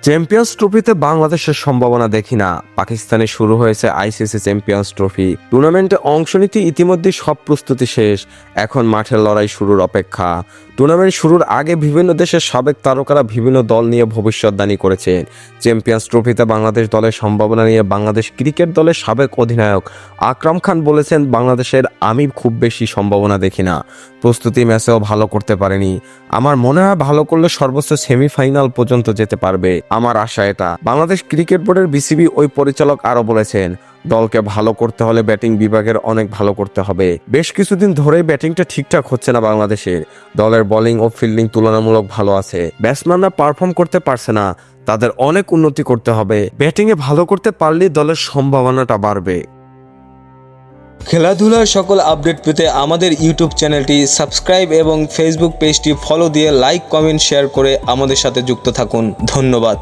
Champions ট্রফিতে বাংলাদেশের সম্ভাবনা দেখি না। পাকিস্তানে শুরু হয়েছে আইসিসি চ্যাম্পিয়ন্স ট্রফি। টুর্নামেন্টে অংশ নিতে ইতিমধ্যে সব প্রস্তুতি শেষ, এখন মাঠের লড়াই শুরুর অপেক্ষা। টুর্নামেন্ট শুরুর আগে বিভিন্ন দেশের সাবেক তারকারা বিভিন্ন দল নিয়ে ভবিষ্যদ্বাণী করেছেন। চ্যাম্পিয়ন্স ট্রফিতে বাংলাদেশ দলের সম্ভাবনা নিয়ে বাংলাদেশ ক্রিকেট দলের সাবেক অধিনায়ক আকরাম খান বলেছেন, বাংলাদেশের আমি খুব বেশি সম্ভাবনা দেখি না। প্রস্তুতি ম্যাচেও ভালো করতে পারেনি। আমার মনে হয় ভালো করলে সর্বোচ্চ সেমিফাইনাল পর্যন্ত যেতে পারবে, আমার আশা এটা। বাংলাদেশ ক্রিকেট বোর্ডের বিসিবি ওই পরিচালক আরও বলেছেন, দলকে ভালো করতে হলে ব্যাটিং বিভাগের অনেক ভালো করতে হবে। বেশ কিছুদিন ধরেই ব্যাটিংটা ঠিকঠাক হচ্ছে না বাংলাদেশের। দলের বোলিং ও ফিল্ডিং তুলনামূলক ভালো আছে, ব্যাটসম্যানরা পারফর্ম করতে পারছে না, তাদের অনেক উন্নতি করতে হবে। ব্যাটিংয়ে ভালো করতে পারলেই দলের সম্ভাবনাটা বাড়বে। খেলাধুলার সকল আপডেট পেতে আমাদের ইউটিউব চ্যানেলটি সাবস্ক্রাইব এবং ফেসবুক পেজটি ফলো দিয়ে লাইক, কমেন্ট, শেয়ার করে আমাদের সাথে যুক্ত থাকুন। ধন্যবাদ।